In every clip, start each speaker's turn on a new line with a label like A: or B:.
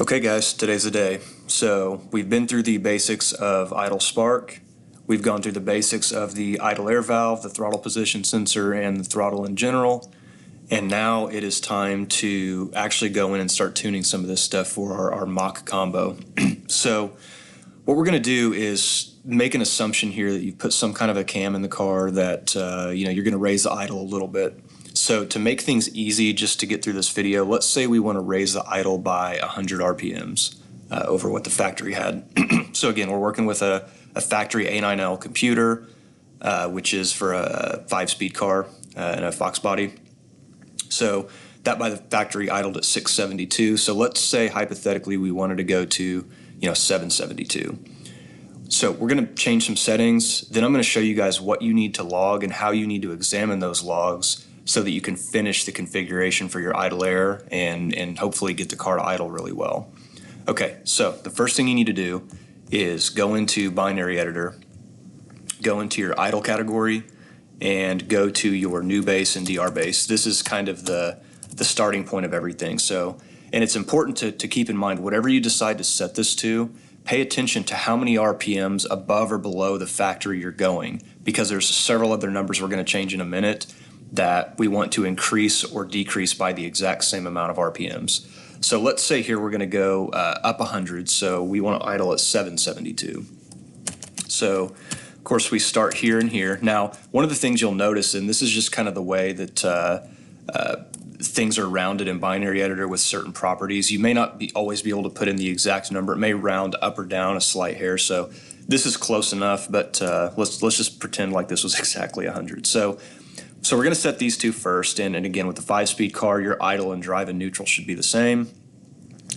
A: Okay guys, today's the day. So we've been through the basics of idle spark, we've gone through the basics of the idle air valve, the throttle position sensor, and the throttle in general, and now it is time to actually go in and start tuning some of this stuff for our mock combo. So what we're going to do is make an assumption here that you've put some kind of a cam in the car that you're going to raise the idle a little bit. So to make things easy, just to get through this video, let's say we want to raise the idle by 100 RPMs over what the factory had. So again, we're working with a factory A9L computer, which is for a 5-speed car and a Fox body. So that by the factory idled at 672. So let's say hypothetically we wanted to go to 772. So we're going to change some settings. Then I'm going to show you guys what you need to log and how you need to examine those logs so that you can finish the configuration for your idle air and hopefully get the car to idle really well. Okay, so the first thing you need to do is go into binary editor, go into your idle category, and go to your new base and DR base. This is kind of the starting point of everything. So, and it's important to keep in mind, whatever you decide to set this to, pay attention to how many RPMs above or below the factory you're going, because there's several other numbers we're going to change in a minute that we want to increase or decrease by the exact same amount of RPMs. So let's say here we're going to go up 100, so we want to idle at 772. So of course we start here and here. Now one of the things you'll notice, and this is just kind of the way that things are rounded in binary editor with certain properties, you may not always be able to put in the exact number. It may round up or down a slight hair, so this is close enough, but let's just pretend like this was exactly 100. So we're going to set these two first, and again with the 5-speed car, your idle and drive and neutral should be the same.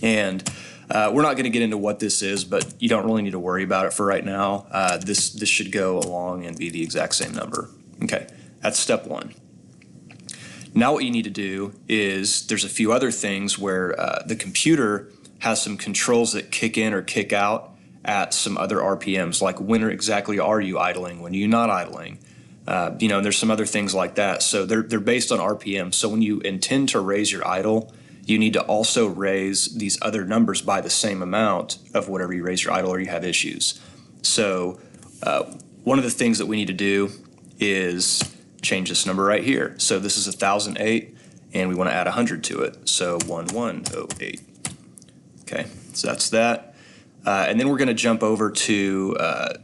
A: And we're not going to get into what this is, but you don't really need to worry about it for right now. This should go along and be the exact same number. Okay, that's step one. Now what you need to do is there's a few other things where the computer has some controls that kick in or kick out at some other RPMs, like when exactly are you idling, when are you not idling. There's some other things like that. So they're based on RPM. So when you intend to raise your idle, you need to also raise these other numbers by the same amount of whatever you raise your idle or you have issues. So one of the things that we need to do is change this number right here. So this is 1008 and we want to add 100 to it. So 1108. Okay, so that's that. And then we're going to jump over to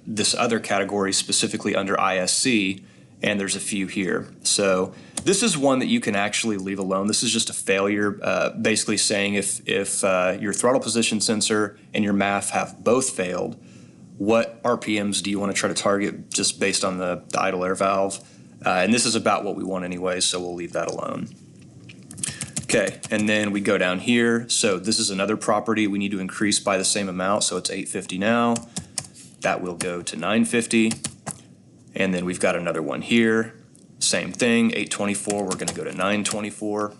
A: this other category specifically under ISC, and there's a few here. So this is one that you can actually leave alone. This is just a failure, basically saying if your throttle position sensor and your MAF have both failed, what RPMs do you want to try to target just based on the idle air valve? And this is about what we want anyway, so we'll leave that alone. Okay, and then we go down here. So this is another property we need to increase by the same amount. So it's 850 now. That will go to 950. And then we've got another one here. Same thing, 824, we're gonna go to 924.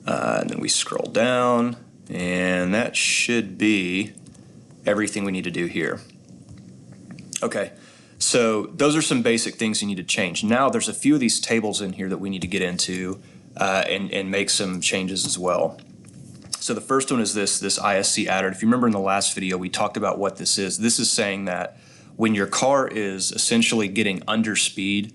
A: And then we scroll down, and that should be everything we need to do here. Okay, so those are some basic things you need to change. Now there's a few of these tables in here that we need to get into and make some changes as well. So the first one is this ISC adder. If you remember in the last video, we talked about what this is. This is saying that when your car is essentially getting under speed,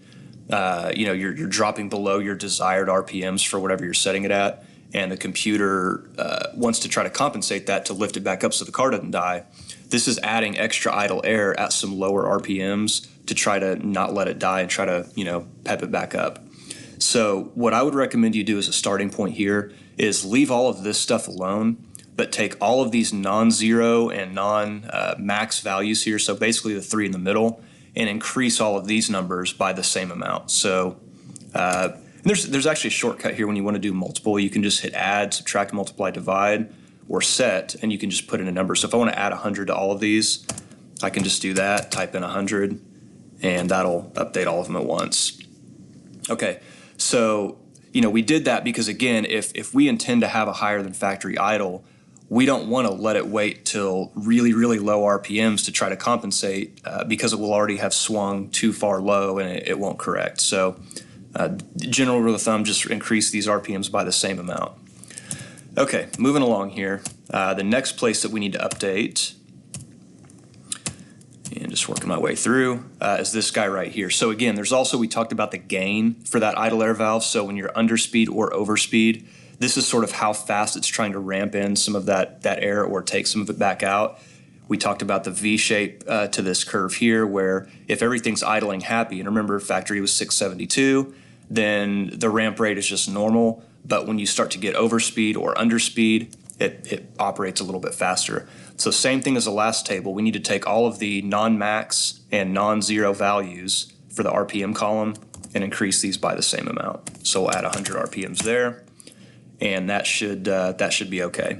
A: you're dropping below your desired RPMs for whatever you're setting it at, and the computer wants to try to compensate that to lift it back up so the car doesn't die. This is adding extra idle air at some lower RPMs to try to not let it die and try to, pep it back up. So what I would recommend you do as a starting point here is leave all of this stuff alone, but take all of these non-zero and non-max values here, so basically the 3 in the middle, and increase all of these numbers by the same amount. So there's actually a shortcut here when you want to do multiple. You can just hit add, subtract, multiply, divide, or set, and you can just put in a number. So if I want to add 100 to all of these, I can just do that, type in 100, and that'll update all of them at once. Okay. So, we did that because, again, if we intend to have a higher than factory idle, we don't want to let it wait till really, really low RPMs to try to compensate because it will already have swung too far low and it won't correct. So general rule of thumb, just increase these RPMs by the same amount. Okay, moving along here. The next place that we need to update, and just working my way through, is this guy right here. So again, there's also, we talked about the gain for that idle air valve. So when you're under speed or over speed, this is sort of how fast it's trying to ramp in some of that air or take some of it back out. We talked about the V shape to this curve here, where if everything's idling happy, and remember factory was 672, then the ramp rate is just normal. But when you start to get over speed or under speed, it operates a little bit faster. So same thing as the last table, we need to take all of the non-max and non-zero values for the RPM column and increase these by the same amount. So we'll add 100 RPMs there, and that should be okay.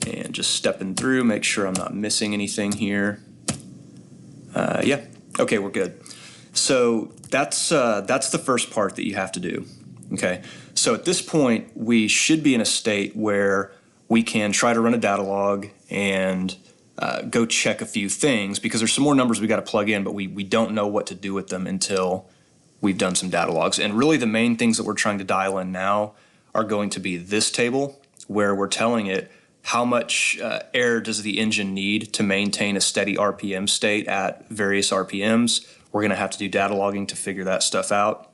A: And just stepping through, make sure I'm not missing anything here. Yeah, okay, we're good. So that's the first part that you have to do. Okay, so at this point, we should be in a state where we can try to run a data log and go check a few things, because there's some more numbers we got to plug in, but we don't know what to do with them until we've done some data logs. And really the main things that we're trying to dial in now are going to be this table, where we're telling it how much air does the engine need to maintain a steady RPM state at various RPMs. We're going to have to do data logging to figure that stuff out.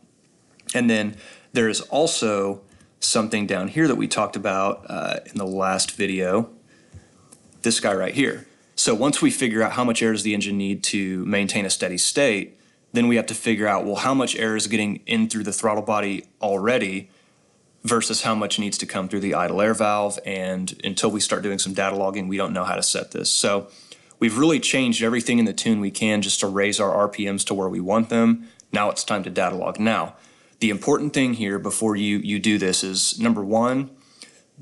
A: And then there is also something down here that we talked about in the last video, this guy right here. So once we figure out how much air does the engine need to maintain a steady state, then we have to figure out, well, how much air is getting in through the throttle body already versus how much needs to come through the idle air valve. And until we start doing some data logging, we don't know how to set this. So we've really changed everything in the tune we can just to raise our RPMs to where we want them. Now it's time to data log. Now, the important thing here before you do this is, number one,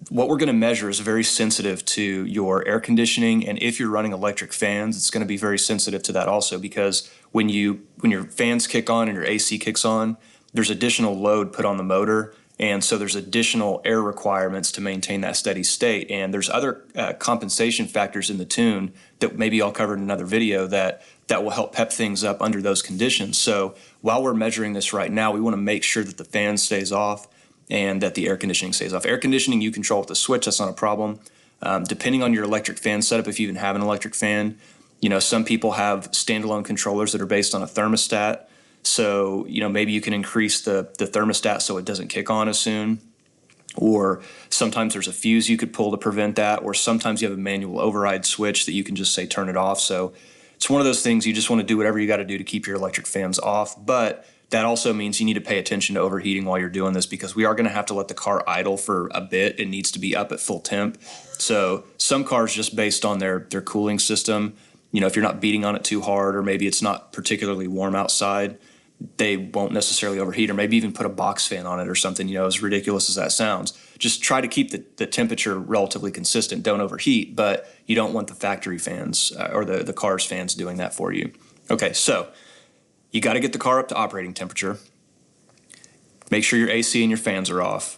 A: what we're going to measure is very sensitive to your air conditioning, and if you're running electric fans, it's going to be very sensitive to that also, because when your fans kick on and your AC kicks on, there's additional load put on the motor, and so there's additional air requirements to maintain that steady state. And there's other compensation factors in the tune that maybe I'll cover in another video that will help pep things up under those conditions. So while we're measuring this right now, we want to make sure that the fan stays off and that the air conditioning stays off. Air conditioning you control with the switch, that's not a problem. Depending on your electric fan setup, if you even have an electric fan, some people have standalone controllers that are based on a thermostat. So, maybe you can increase the thermostat so it doesn't kick on as soon. Or sometimes there's a fuse you could pull to prevent that, or sometimes you have a manual override switch that you can just say turn it off. So it's one of those things, you just want to do whatever you got to do to keep your electric fans off. But that also means you need to pay attention to overheating while you're doing this, because we are going to have to let the car idle for a bit. It needs to be up at full temp. So some cars, just based on their cooling system, if you're not beating on it too hard, or maybe it's not particularly warm outside, they won't necessarily overheat, or maybe even put a box fan on it or something, as ridiculous as that sounds. Just try to keep the temperature relatively consistent. Don't overheat, but you don't want the factory fans or the car's fans doing that for you. Okay, so you got to get the car up to operating temperature. Make sure your AC and your fans are off.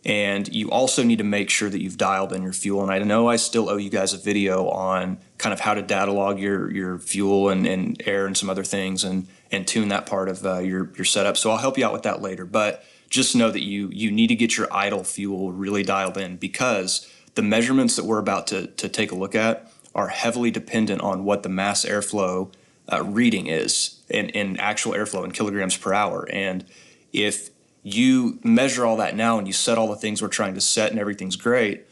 A: And you also need to make sure that you've dialed in your fuel. And I know I still owe you guys a video on kind of how to data log your fuel and air and some other things and tune that part of your setup. So I'll help you out with that later. But just know that you need to get your idle fuel really dialed in, because the measurements that we're about to take a look at are heavily dependent on what the mass airflow reading is in actual airflow in kilograms per hour. And if you measure all that now and you set all the things we're trying to set and everything's great,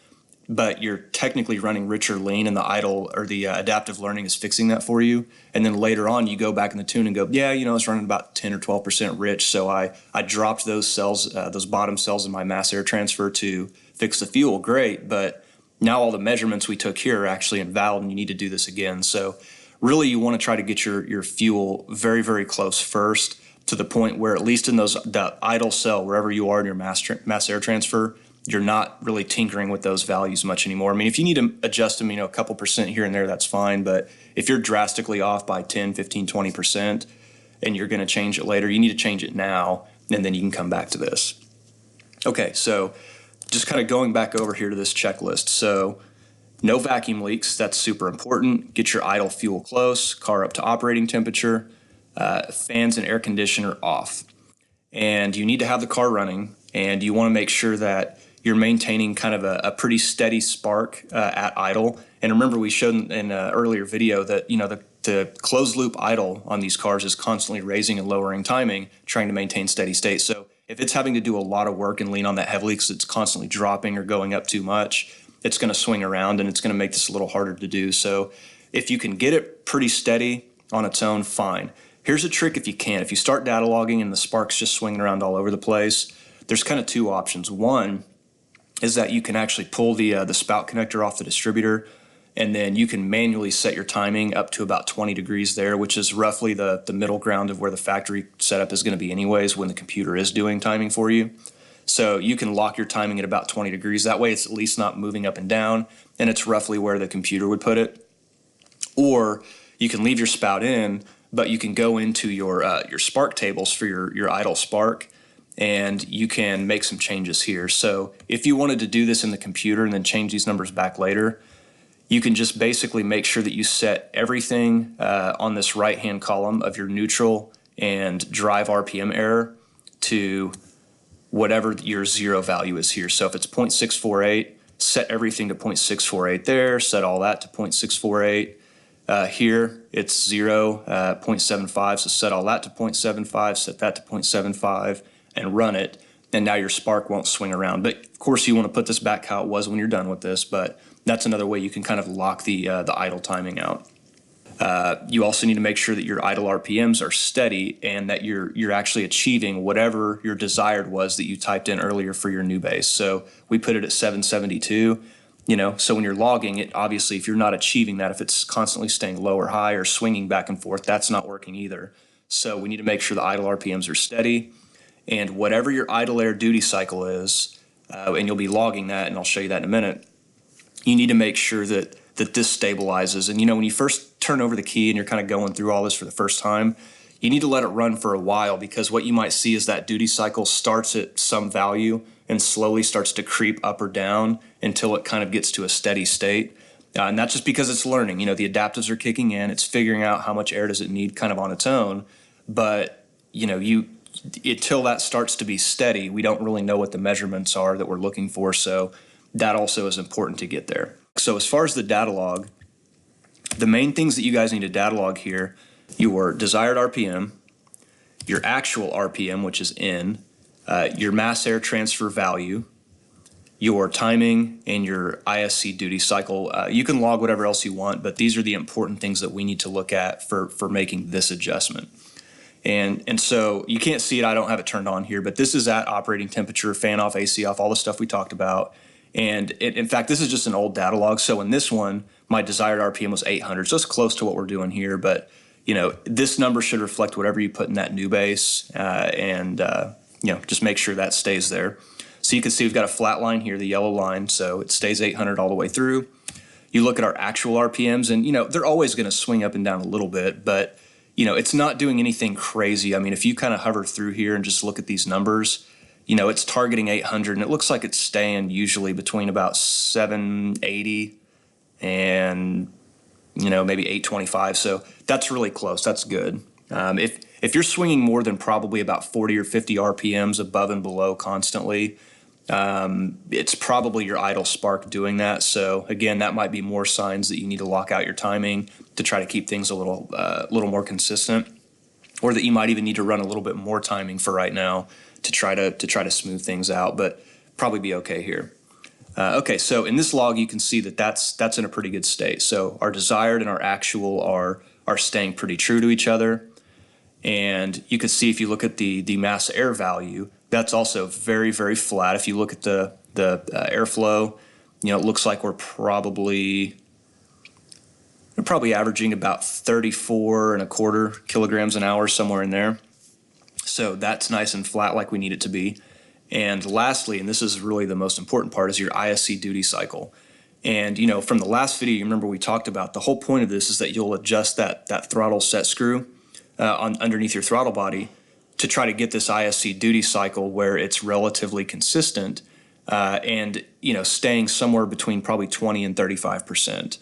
A: but you're technically running richer lean and the idle or the adaptive learning is fixing that for you, and then later on you go back in the tune and go, yeah, it's running about 10 or 12% rich, so I dropped those cells, those bottom cells in my mass air transfer to fix the fuel, great, but now all the measurements we took here are actually invalid and you need to do this again. So really you want to try to get your fuel very, very close first, to the point where at least in that idle cell, wherever you are in your mass air transfer, you're not really tinkering with those values much anymore. I mean, if you need to adjust them, a couple percent here and there, that's fine. But if you're drastically off by 10, 15, 20%, and you're going to change it later, you need to change it now, and then you can come back to this. Okay, so just kind of going back over here to this checklist. So no vacuum leaks, that's super important. Get your idle fuel close, car up to operating temperature. Fans and air conditioner off, and you need to have the car running, and you want to make sure that you're maintaining kind of a pretty steady spark at idle. And remember, we showed in an earlier video that, the closed loop idle on these cars is constantly raising and lowering timing, trying to maintain steady state. So if it's having to do a lot of work and lean on that heavily because it's constantly dropping or going up too much, it's going to swing around and it's going to make this a little harder to do. So if you can get it pretty steady on its own, fine. Here's a trick if you can. If you start data logging and the spark's just swinging around all over the place, there's kind of two options. One is that you can actually pull the spout connector off the distributor, and then you can manually set your timing up to about 20 degrees there, which is roughly the middle ground of where the factory setup is going to be anyways when the computer is doing timing for you. So you can lock your timing at about 20 degrees. That way it's at least not moving up and down, and it's roughly where the computer would put it. Or you can leave your spout in, but you can go into your spark tables for your idle spark, and you can make some changes here. So if you wanted to do this in the computer and then change these numbers back later, you can just basically make sure that you set everything on this right-hand column of your neutral and drive RPM error to whatever your zero value is here. So if it's 0.648, set everything to 0.648 there, set all that to 0.648. Here it's 0.75, so set all that to 0.75, set that to 0.75, and run it. And now your spark won't swing around. But of course you want to put this back how it was when you're done with this, but that's another way you can kind of lock the idle timing out. You also need to make sure that your idle RPMs are steady and that you're actually achieving whatever your desired was that you typed in earlier for your new base. So we put it at 772. So when you're logging it, obviously if you're not achieving that, if it's constantly staying low or high or swinging back and forth, that's not working either. So we need to make sure the idle RPMs are steady, and whatever your idle air duty cycle is, and you'll be logging that, and I'll show you that in a minute, you need to make sure that this stabilizes. And when you first turn over the key and you're kind of going through all this for the first time, you need to let it run for a while, because what you might see is that duty cycle starts at some value and slowly starts to creep up or down until it kind of gets to a steady state. And that's just because it's learning. The adaptives are kicking in. It's figuring out how much air does it need kind of on its own. But, until that starts to be steady, we don't really know what the measurements are that we're looking for. So that also is important to get there. So as far as the data log, the main things that you guys need to data log here, your desired RPM, your actual RPM, which is in, your mass air transfer value, your timing, and your ISC duty cycle. You can log whatever else you want, but these are the important things that we need to look at for making this adjustment. And so you can't see it, I don't have it turned on here, but this is at operating temperature, fan off, AC off, all the stuff we talked about. And in fact, this is just an old data log. So in this one, my desired RPM was 800. So it's close to what we're doing here, but this number should reflect whatever you put in that new base, and just make sure that stays there. So you can see we've got a flat line here, the yellow line, so it stays 800 all the way through. You look at our actual RPMs, and they're always going to swing up and down a little bit, but it's not doing anything crazy. I mean, if you kind of hover through here and just look at these numbers, it's targeting 800, and it looks like it's staying usually between about 780 and maybe 825. So that's really close. That's good. If you're swinging more than probably about 40 or 50 RPMs above and below constantly, it's probably your idle spark doing that. So again, that might be more signs that you need to lock out your timing to try to keep things a little more consistent, or that you might even need to run a little bit more timing for right now to try to smooth things out, but probably be okay here. Okay, so in this log you can see that that's in a pretty good state. So our desired and our actual are staying pretty true to each other. And you can see if you look at the mass air value, that's also very, very flat. If you look at the airflow, it looks like we're probably averaging about 34.25 kilograms an hour, somewhere in there. So that's nice and flat like we need it to be. And lastly, and this is really the most important part, is your ISC duty cycle. And from the last video, you remember we talked about the whole point of this is that you'll adjust that throttle set screw underneath your throttle body to try to get this ISC duty cycle where it's relatively consistent, and staying somewhere between probably 20 and 35%.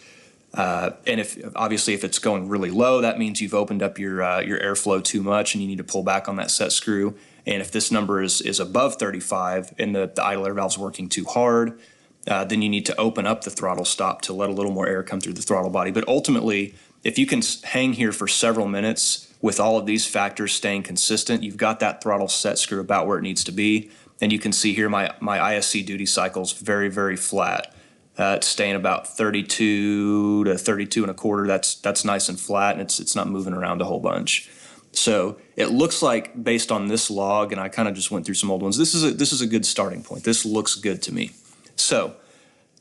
A: And if it's going really low, that means you've opened up your airflow too much and you need to pull back on that set screw. And if this number is above 35 and the idle air valve's working too hard, then you need to open up the throttle stop to let a little more air come through the throttle body. But ultimately, if you can hang here for several minutes with all of these factors staying consistent, you've got that throttle set screw about where it needs to be. And you can see here my ISC duty cycle's very, very flat. It's staying about 32 to 32 and a quarter. That's nice and flat, and it's not moving around a whole bunch. So it looks like, based on this log, and I kind of just went through some old ones, this is a good starting point. This looks good to me. So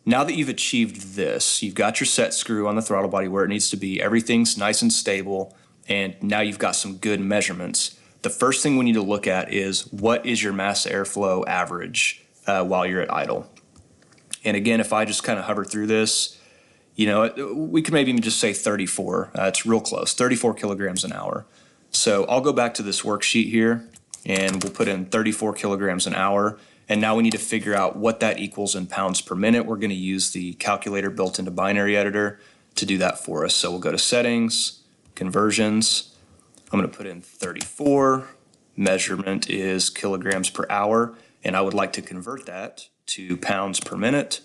A: now that you've achieved this, you've got your set screw on the throttle body where it needs to be, everything's nice and stable, and now you've got some good measurements. The first thing we need to look at is, what is your mass airflow average while you're at idle? And again, if I just kind of hover through this, you know, we could maybe even just say 34. It's real close, 34 kilograms an hour. So I'll go back to this worksheet here, and we'll put in 34 kilograms an hour. And now we need to figure out what that equals in pounds per minute. We're going to use the calculator built into Binary Editor to do that for us. So we'll go to Settings, Conversions. I'm going to put in 34. Measurement is kilograms per hour, and I would like to convert that to pounds per minute.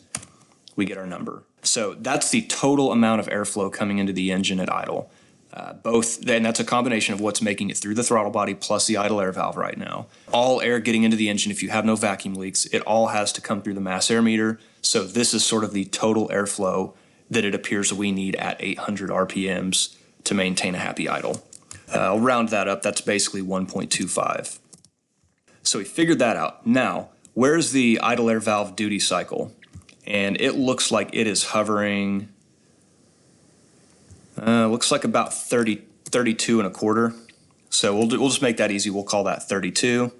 A: We get our number. So that's the total amount of airflow coming into the engine at idle. And that's a combination of what's making it through the throttle body plus the idle air valve right now. All air getting into the engine, if you have no vacuum leaks, it all has to come through the mass air meter. So this is sort of the total airflow that it appears we need at 800 RPMs to maintain a happy idle. I'll round that up. That's basically 1.25. So we figured that out. Now, where's the idle air valve duty cycle? And it looks like it is hovering, looks like about 32 and a quarter. So we'll just make that easy. We'll call that 32.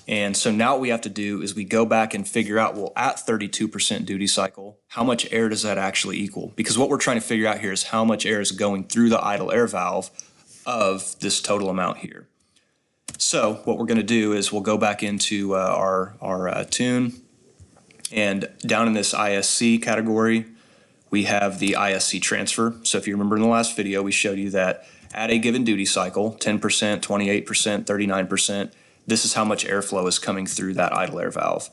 A: And so now what we have to do is we go back and figure out, well, at 32% duty cycle, how much air does that actually equal? Because what we're trying to figure out here is how much air is going through the idle air valve of this total amount here. So what we're going to do is we'll go back into our tune, and down in this ISC category, we have the ISC transfer. So if you remember in the last video, we showed you that at a given duty cycle, 10%, 28%, 39%, this is how much airflow is coming through that idle air valve.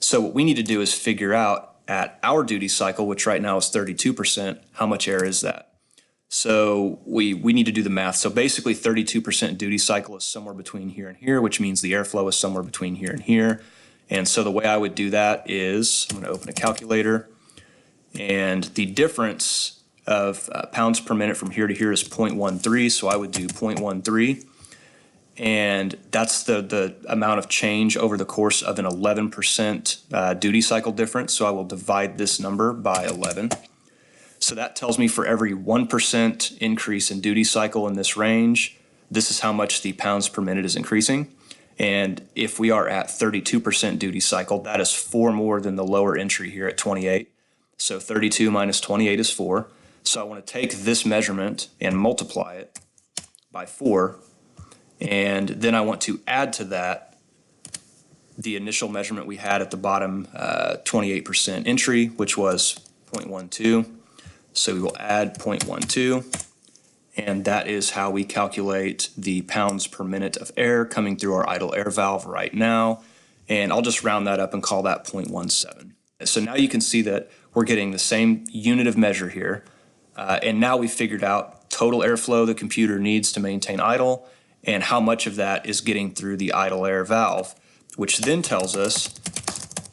A: So what we need to do is figure out at our duty cycle, which right now is 32%, how much air is that? So we need to do the math. So basically 32% duty cycle is somewhere between here and here, which means the airflow is somewhere between here and here. And so the way I would do that is I'm going to open a calculator, and the difference of pounds per minute from here to here is 0.13. So I would do 0.13. And that's the amount of change over the course of an 11% duty cycle difference. So I will divide this number by 11. So that tells me for every 1% increase in duty cycle in this range, this is how much the pounds per minute is increasing. And if we are at 32% duty cycle, that is 4 more than the lower entry here at 28. So 32 minus 28 is 4. So I want to take this measurement and multiply it by 4. And then I want to add to that the initial measurement we had at the bottom 28% entry, which was 0.12. So we will add 0.12, and that is how we calculate the pounds per minute of air coming through our idle air valve right now. And I'll just round that up and call that 0.17. So now you can see that we're getting the same unit of measure here. And now we've figured out total airflow the computer needs to maintain idle, and how much of that is getting through the idle air valve, which then tells us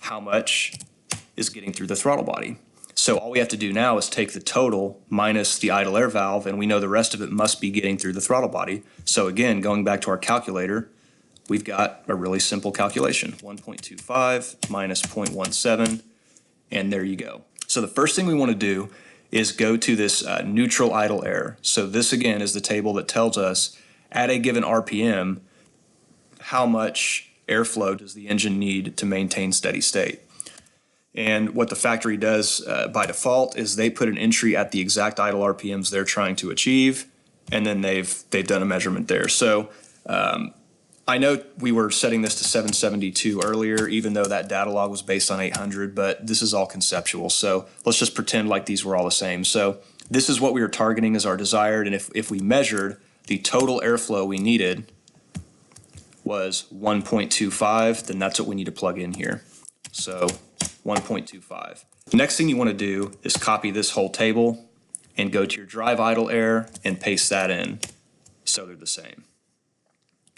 A: how much is getting through the throttle body. So all we have to do now is take the total minus the idle air valve, and we know the rest of it must be getting through the throttle body. So again, going back to our calculator, we've got a really simple calculation. 1.25 minus 0.17, and there you go. So the first thing we want to do is go to this neutral idle air. So this again is the table that tells us at a given RPM, how much airflow does the engine need to maintain steady state. And what the factory does by default is they put an entry at the exact idle RPMs they're trying to achieve, and then they've done a measurement there. So I know we were setting this to 772 earlier, even though that data log was based on 800, but this is all conceptual. So let's just pretend like these were all the same. So this is what we were targeting as our desired, and if we measured the total airflow we needed was 1.25, then that's what we need to plug in here. So 1.25. The next thing you want to do is copy this whole table and go to your drive idle air and paste that in so they're the same.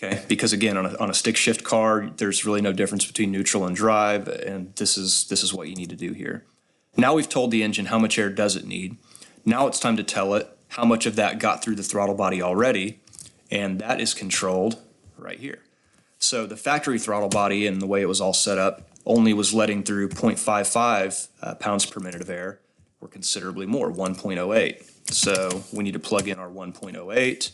A: Okay, because again, on a stick shift car, there's really no difference between neutral and drive, and this is what you need to do here. Now we've told the engine how much air does it need. Now it's time to tell it how much of that got through the throttle body already, and that is controlled right here. So the factory throttle body and the way it was all set up only was letting through 0.55 pounds per minute of air, or considerably more, 1.08. So we need to plug in our 1.08.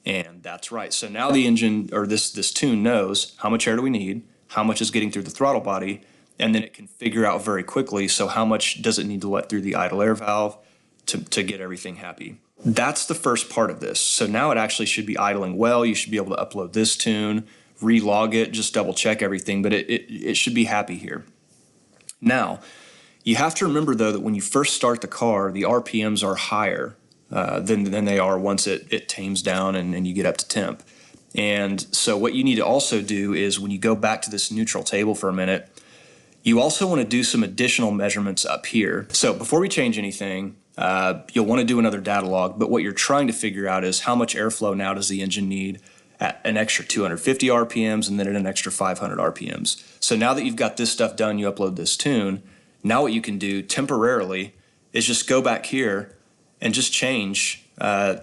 A: And that's right. So now the engine, or this tune, knows how much air do we need, how much is getting through the throttle body, and then it can figure out very quickly, so how much does it need to let through the idle air valve to get everything happy. That's the first part of this. So now it actually should be idling well. You should be able to upload this tune, relog it, just double check everything, but it should be happy here. Now, you have to remember though that when you first start the car, the RPMs are higher than they are once it tames down and you get up to temp. And so what you need to also do is when you go back to this neutral table for a minute, you also want to do some additional measurements up here. So before we change anything, you'll want to do another data log, but what you're trying to figure out is how much airflow now does the engine need at an extra 250 RPMs and then at an extra 500 RPMs. So now that you've got this stuff done, you upload this tune, now what you can do temporarily is just go back here and just change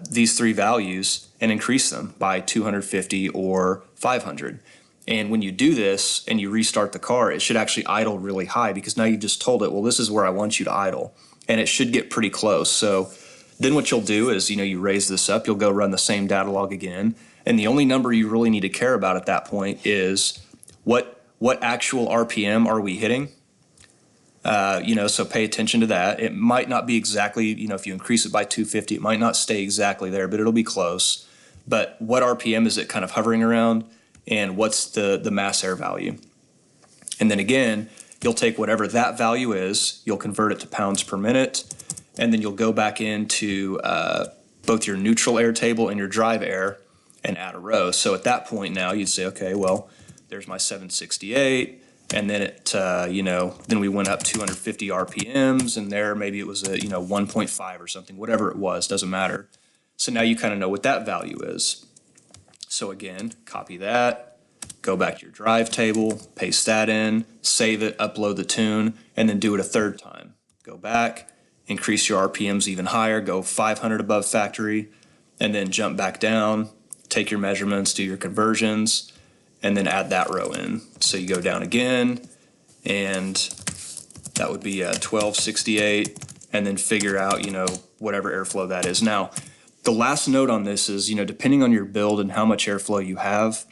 A: these three values and increase them by 250 or 500. And when you do this and you restart the car, it should actually idle really high because now you've just told it, well, this is where I want you to idle. And it should get pretty close. So then what you'll do is, you raise this up, you'll go run the same data log again. And the only number you really need to care about at that point is what actual RPM are we hitting? So pay attention to that. It might not be exactly, if you increase it by 250, it might not stay exactly there, but it'll be close. But what RPM is it kind of hovering around, and what's the mass air value? And then again, you'll take whatever that value is, you'll convert it to pounds per minute, and then you'll go back into both your neutral air table and your drive air and add a row. So at that point now you'd say, okay, well, there's my 768. And then then we went up 250 RPMs, and there maybe it was a 1.5 or something, whatever it was, doesn't matter. So now you kind of know what that value is. So again, copy that, go back to your drive table, paste that in, save it, upload the tune, and then do it a third time. Go back, increase your RPMs even higher, go 500 above factory, and then jump back down, take your measurements, do your conversions, and then add that row in. So you go down again, and that would be 1268, and then figure out, whatever airflow that is. Now, the last note on this is, depending on your build and how much airflow you have,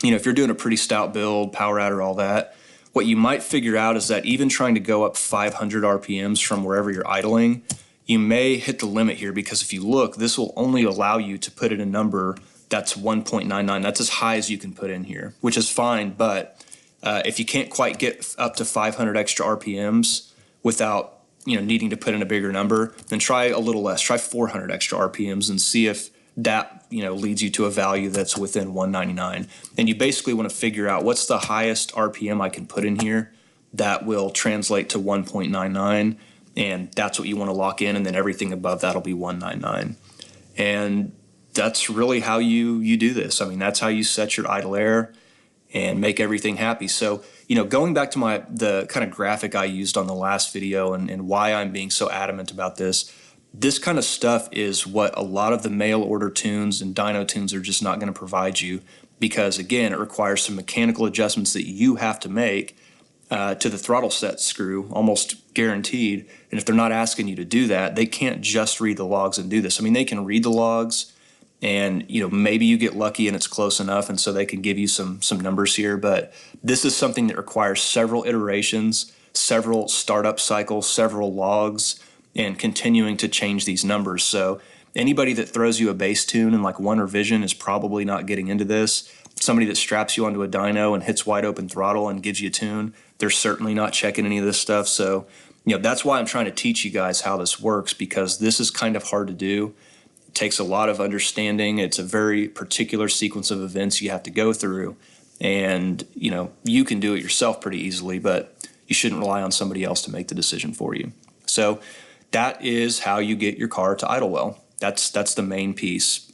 A: if you're doing a pretty stout build, power adder, all that, what you might figure out is that even trying to go up 500 RPMs from wherever you're idling, you may hit the limit here, because if you look, this will only allow you to put in a number that's 1.99. That's as high as you can put in here, which is fine. But if you can't quite get up to 500 extra RPMs without needing to put in a bigger number, then try a little less. Try 400 extra RPMs and see if that leads you to a value that's within 199. And you basically want to figure out what's the highest RPM I can put in here that will translate to 1.99, and that's what you want to lock in. And then everything above that'll be 199. And that's really how you do this. I mean, that's how you set your idle air and make everything happy. So, going back to the kind of graphic I used on the last video and why I'm being so adamant about this kind of stuff is what a lot of the mail order tunes and dyno tunes are just not going to provide you, because again, it requires some mechanical adjustments that you have to make to the throttle set screw, almost guaranteed. And if they're not asking you to do that, they can't just read the logs and do this. I mean, they can read the logs, and maybe you get lucky and it's close enough, and so they can give you some numbers here. But this is something that requires several iterations, several startup cycles, several logs, and continuing to change these numbers. So anybody that throws you a bass tune in like one revision is probably not getting into this. Somebody that straps you onto a dyno and hits wide open throttle and gives you a tune, they're certainly not checking any of this stuff. So that's why I'm trying to teach you guys how this works, because this is kind of hard to do. takes a lot of understanding. It's a very particular sequence of events you have to go through. And, you can do it yourself pretty easily, but you shouldn't rely on somebody else to make the decision for you. So that is how you get your car to idle well. That's the main piece.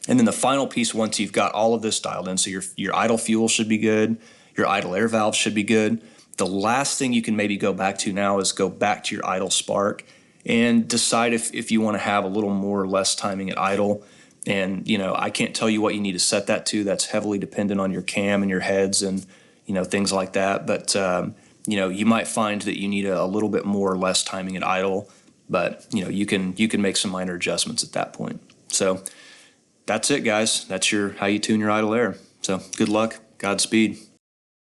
A: And then the final piece, once you've got all of this dialed in, so your idle fuel should be good, your idle air valve should be good. The last thing you can maybe go back to now is go back to your idle spark and decide if you want to have a little more or less timing at idle. And, I can't tell you what you need to set that to. That's heavily dependent on your cam and your heads and, things like that. But, you might find that you need a little bit more or less timing at idle, but, you can make some minor adjustments at that point. So that's it, guys. That's how you tune your idle air. So good luck. Godspeed.